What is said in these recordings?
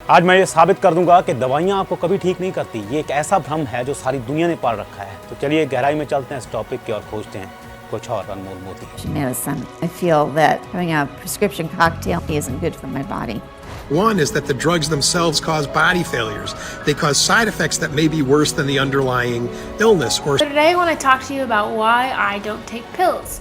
आज मैं ये साबित कर दूंगा कि दवाइयाँ आपको कभी ठीक नहीं करती। ये एक ऐसा भ्रम है जो सारी दुनिया ने पाल रखा है। तो चलिए गहराई में चलते हैं इस टॉपिक की और खोजते हैं कुछ और अनमोल मोती। Medicine. I feel that having a prescription cocktail isn't good for my body. One is that the drugs themselves cause body failures. They cause side effects that may be worse than the underlying illness. Or Today I want to talk to you about why I don't take pills.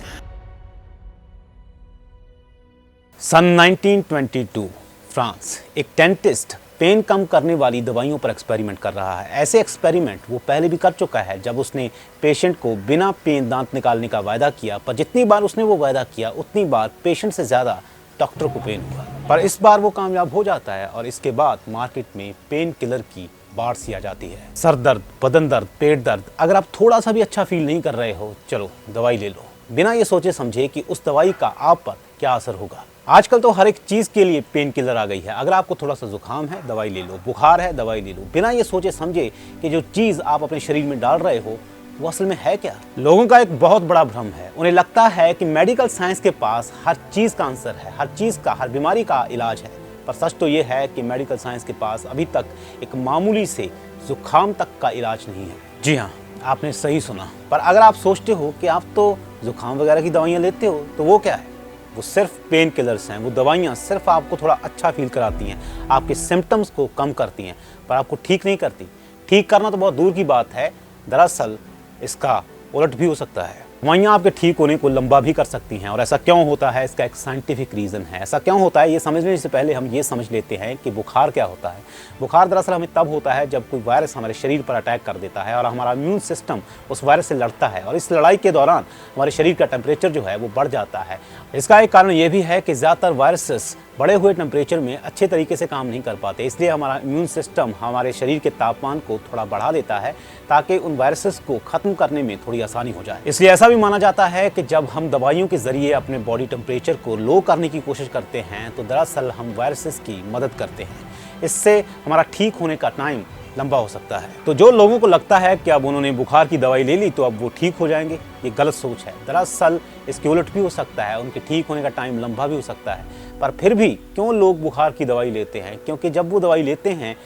सन 1922 France एक dentist pain कम करने वाली दवाइयों पर experiment कर रहा है। ऐसे एक्सपेरिमेंट वो पहले भी कर चुका है जब उसने पेशेंट को बिना पेन दांत निकालने का वायदा किया, पर जितनी बार उसने वो वायदा किया उतनी बार पेशेंट से ज़्यादा डॉक्टर को पेन हुआ। पर इस बार वो कामयाब हो जाता है और इसके बाद मार्केट में पेन किलर की बाढ़ सी आ जाती है। सर दर्द, बदन दर्द, पेट दर्द, अगर आप थोड़ा सा भी अच्छा फील नहीं कर रहे हो, चलो दवाई ले लो, बिना ये सोचे समझे कि उस दवाई का आप पर क्या असर होगा। आजकल तो हर एक चीज़ के लिए पेन किलर आ गई है। अगर आपको थोड़ा सा जुकाम है, दवाई ले लो, बुखार है, दवाई ले लो, बिना ये सोचे समझे कि जो चीज़ आप अपने शरीर में डाल रहे हो वो असल में है क्या। लोगों का एक बहुत बड़ा भ्रम है। उन्हें लगता है कि मेडिकल साइंस के पास हर चीज़ का आंसर है, हर चीज़ का, हर बीमारी का इलाज है। पर सच तो ये है कि मेडिकल साइंस के पास अभी तक एक मामूली से जुकाम तक का इलाज नहीं है। जी हाँ, आपने सही सुना। पर अगर आप सोचते हो कि आप तो जुकाम वगैरह की दवाइयाँ लेते हो, तो वो क्या है? वो सिर्फ पेन किलर्स हैं। वो दवाइयाँ सिर्फ आपको थोड़ा अच्छा फील कराती हैं, आपके सिम्टम्स को कम करती हैं, पर आपको ठीक नहीं करती। ठीक करना तो बहुत दूर की बात है, दरअसल इसका उलट भी हो सकता है। दवाइयाँ आपके ठीक होने को लंबा भी कर सकती हैं। और ऐसा क्यों होता है, इसका एक साइंटिफिक रीज़न है। ऐसा क्यों होता है ये समझने से पहले हम ये समझ लेते हैं कि बुखार क्या होता है। बुखार दरअसल हमें तब होता है जब कोई वायरस हमारे शरीर पर अटैक कर देता है और हमारा इम्यून सिस्टम उस वायरस से लड़ता है, और इस लड़ाई के दौरान हमारे शरीर का टेम्परेचर जो है वो बढ़ जाता है। इसका एक कारण ये भी है कि ज़्यादातर वायरसेस बढ़े हुए टेम्परेचर में अच्छे तरीके से काम नहीं कर पाते, इसलिए हमारा इम्यून सिस्टम हमारे शरीर के तापमान को थोड़ा बढ़ा देता है ताकि उन वायरसेस को ख़त्म करने में थोड़ी आसानी हो जाए। इसलिए ऐसा भी माना जाता है कि जब हम दवाइयों के ज़रिए अपने बॉडी टेम्परेचर को लो करने की कोशिश करते हैं तो दरअसल हम वायरसेस की मदद करते हैं। इससे हमारा ठीक होने का टाइम लंबा हो सकता है। तो जो लोगों को लगता है कि अब उन्होंने बुखार की दवाई ले ली तो अब वो ठीक हो जाएंगे, ये गलत सोच है। दरअसल इसके उलट भी हो सकता है, उनके ठीक होने का टाइम लंबा भी हो सकता है। पर फिर भी क्यों लोग बुखार की दवाई लेते हैं? क्योंकि जब वो दवाई लेते हैं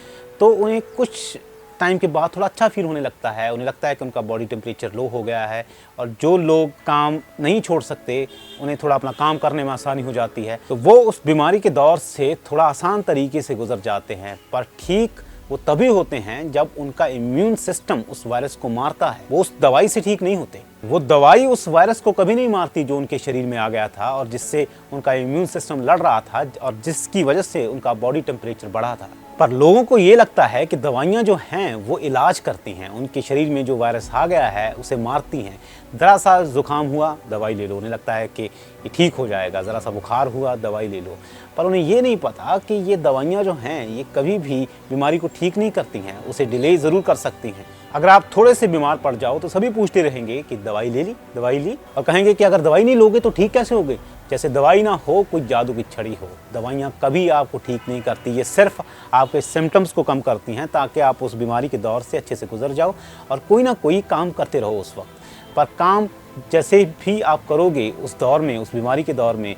तो उन्हें कुछ टाइम के बाद थोड़ा अच्छा फील होने लगता है। उन्हें लगता है कि उनका बॉडी टेम्परेचर लो हो गया है, और जो लोग काम नहीं छोड़ सकते उन्हें थोड़ा अपना काम करने में आसानी हो जाती है, तो वो उस बीमारी के दौर से थोड़ा आसान तरीके से गुजर जाते हैं। पर ठीक वो तभी होते हैं जब उनका इम्यून सिस्टम उस वायरस को मारता है। वो उस दवाई से ठीक नहीं होते। वो दवाई उस वायरस को कभी नहीं मारती जो उनके शरीर में आ गया था और जिससे उनका इम्यून सिस्टम लड़ रहा था और जिसकी वजह से उनका बॉडी टेम्परेचर बढ़ा था। पर लोगों को ये लगता है कि दवाइयाँ जो हैं वो इलाज करती हैं, उनके शरीर में जो वायरस आ गया है उसे मारती हैं। दरअसल जुकाम हुआ, दवाई ले लो, उन्हें लगता है कि ये ठीक हो जाएगा। ज़रा सा बुखार हुआ, दवाई ले लो। पर उन्हें ये नहीं पता कि ये दवाइयाँ जो हैं ये कभी भी बीमारी को ठीक नहीं करती हैं, उसे डिले ज़रूर कर सकती हैं। अगर आप थोड़े से बीमार पड़ जाओ तो सभी पूछते रहेंगे कि दवाई ले ली, दवाई ली, और कहेंगे कि अगर दवाई नहीं लोगे तो ठीक कैसे होगे, जैसे दवाई ना हो कोई जादू की छड़ी हो। दवाइयाँ कभी आपको ठीक नहीं करती, ये सिर्फ आपके सिम्टम्स को कम करती हैं ताकि आप उस बीमारी के दौर से अच्छे से गुजर जाओ और कोई ना कोई काम करते रहो उस वक्त। पर काम जैसे भी आप करोगे उस दौर में, उस बीमारी के दौर में,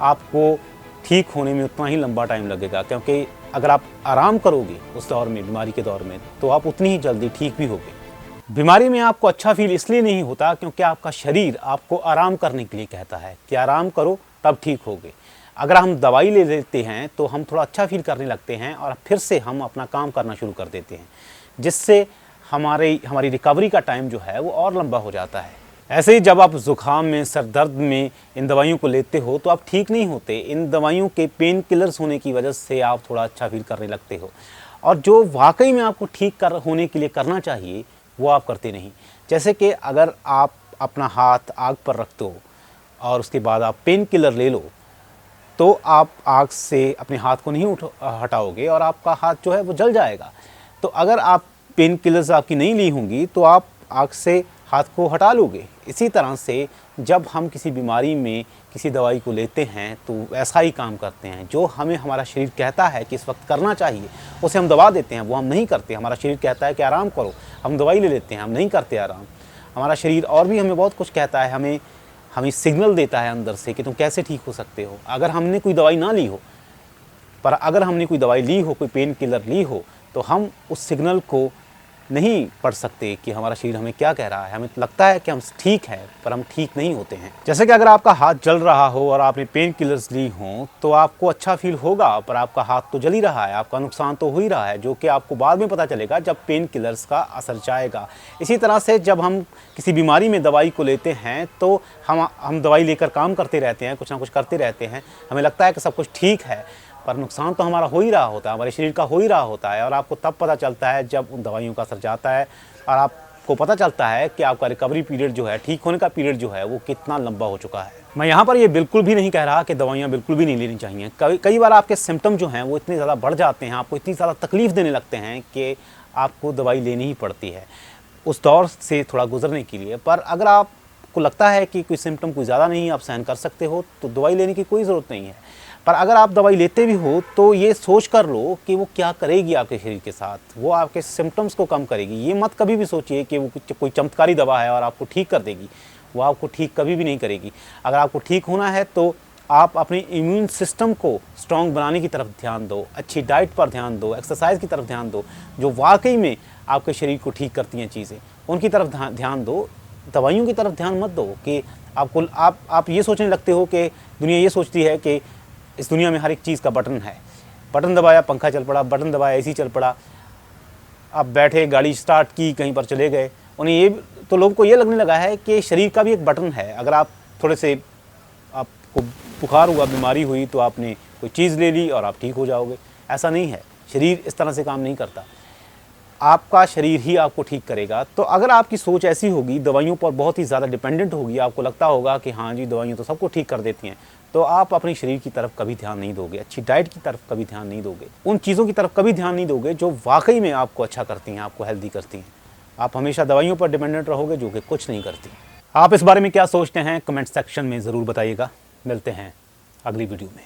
आपको ठीक होने में उतना ही लंबा टाइम लगेगा, क्योंकि अगर आप आराम करोगे उस दौर में, बीमारी के दौर में, तो आप उतनी ही जल्दी ठीक भी होगे। बीमारी में आपको अच्छा फील इसलिए नहीं होता क्योंकि आपका शरीर आपको आराम करने के लिए कहता है कि आराम करो तब ठीक होगे। अगर हम दवाई ले लेते हैं तो हम थोड़ा अच्छा फील करने लगते हैं और फिर से हम अपना काम करना शुरू कर देते हैं, जिससे हमारी रिकवरी का टाइम जो है वो और लंबा हो जाता है। ऐसे ही जब आप ज़ुकाम में, सर दर्द में इन दवाइयों को लेते हो तो आप ठीक नहीं होते। इन दवाइयों के पेन किलर्स होने की वजह से आप थोड़ा अच्छा फील करने लगते हो, और जो वाकई में आपको ठीक होने के लिए करना चाहिए वो आप करते नहीं। जैसे कि अगर आप अपना हाथ आग पर रखते हो और उसके बाद आप पेन किलर ले लो, तो आप आग से अपने हाथ को नहीं हटाओगे और आपका हाथ जो है वो जल जाएगा। तो अगर आप पेन किलर्स आपकी नहीं ली होंगी तो आप आग से हाथ को हटा लोगे। इसी तरह से जब हम किसी बीमारी में किसी दवाई को लेते हैं तो ऐसा ही काम करते हैं। जो हमें हमारा शरीर कहता है कि इस वक्त करना चाहिए उसे हम दबा देते हैं, वो हम नहीं करते। हमारा शरीर कहता है कि आराम करो, हम दवाई ले लेते हैं, हम नहीं करते आराम। हमारा शरीर और भी हमें बहुत कुछ कहता है, हमें सिग्नल देता है अंदर से कि तुम कैसे ठीक हो सकते हो। अगर हमने कोई दवाई ना ली हो पर अगर हमने कोई दवाई ली हो, कोई पेन किलर ली हो, तो हम उस सिग्नल को नहीं पढ़ सकते कि हमारा शरीर हमें क्या कह रहा है। हमें लगता है कि हम ठीक हैं, पर हम ठीक नहीं होते हैं। जैसे कि अगर आपका हाथ जल रहा हो और आपने पेन किलर्स ली हों तो आपको अच्छा फील होगा, पर आपका हाथ तो जल ही रहा है, आपका नुकसान तो हो ही रहा है, जो कि आपको बाद में पता चलेगा जब पेन किलर्स का असर जाएगा। इसी तरह से जब हम किसी बीमारी में दवाई को लेते हैं तो हम दवाई लेकर काम करते रहते हैं, कुछ ना कुछ करते रहते हैं, हमें लगता है कि सब कुछ ठीक है, पर नुकसान तो हमारा हो ही रहा होता है, हमारे शरीर का हो ही रहा होता है। और आपको तब पता चलता है जब उन दवाइयों का असर जाता है और आपको पता चलता है कि आपका रिकवरी पीरियड जो है, ठीक होने का पीरियड जो है, वो कितना लंबा हो चुका है। मैं यहाँ पर ये बिल्कुल भी नहीं कह रहा कि दवाइयाँ बिल्कुल भी नहीं लेनी चाहिए। कई बार आपके सिम्टम जो हैं वो इतने ज़्यादा बढ़ जाते हैं, आपको इतनी ज़्यादा तकलीफ़ देने लगते हैं कि आपको दवाई लेनी ही पड़ती है उस दौर से थोड़ा गुजरने के लिए। पर अगर आपको लगता है कि कोई सिम्टम कोई ज़्यादा नहीं, आप सहन कर सकते हो, तो दवाई लेने की कोई ज़रूरत नहीं है। पर अगर आप दवाई लेते भी हो तो ये सोच कर लो कि वो क्या करेगी आपके शरीर के साथ, वो आपके सिम्टम्स को कम करेगी। ये मत कभी भी सोचिए कि वो कोई चमत्कारी दवा है और आपको ठीक कर देगी, वो आपको ठीक कभी भी नहीं करेगी। अगर आपको ठीक होना है तो आप अपने इम्यून सिस्टम को स्ट्रॉन्ग बनाने की तरफ ध्यान दो, अच्छी डाइट पर ध्यान दो, एक्सरसाइज की तरफ ध्यान दो, जो वाकई में आपके शरीर को ठीक करती हैं चीज़ें, उनकी तरफ ध्यान दो। दवाइयों की तरफ ध्यान मत दो कि आप ये सोचने लगते हो कि दुनिया ये सोचती है कि इस दुनिया में हर एक चीज़ का बटन है, बटन दबाया पंखा चल पड़ा, बटन दबाया एसी चल पड़ा, आप बैठे गाड़ी स्टार्ट की कहीं पर चले गए। उन्हें ये तो लोगों को ये लगने लगा है कि शरीर का भी एक बटन है। अगर आप थोड़े से आपको बुखार हुआ, बीमारी हुई, तो आपने कोई चीज़ ले ली और आप ठीक हो जाओगे। ऐसा नहीं है, शरीर इस तरह से काम नहीं करता, आपका शरीर ही आपको ठीक करेगा। तो अगर आपकी सोच ऐसी होगी, दवाइयों पर बहुत ही ज़्यादा डिपेंडेंट होगी, आपको लगता होगा कि हाँ जी दवाइयाँ तो सबको ठीक कर देती हैं, तो आप अपने शरीर की तरफ कभी ध्यान नहीं दोगे, अच्छी डाइट की तरफ कभी ध्यान नहीं दोगे, उन चीज़ों की तरफ कभी ध्यान नहीं दोगे जो वाकई में आपको अच्छा करती हैं, आपको हेल्दी करती हैं। आप हमेशा दवाइयों पर डिपेंडेंट रहोगे जो कि कुछ नहीं करती। आप इस बारे में क्या सोचते हैं कमेंट सेक्शन में ज़रूर बताइएगा। मिलते हैं अगली वीडियो में।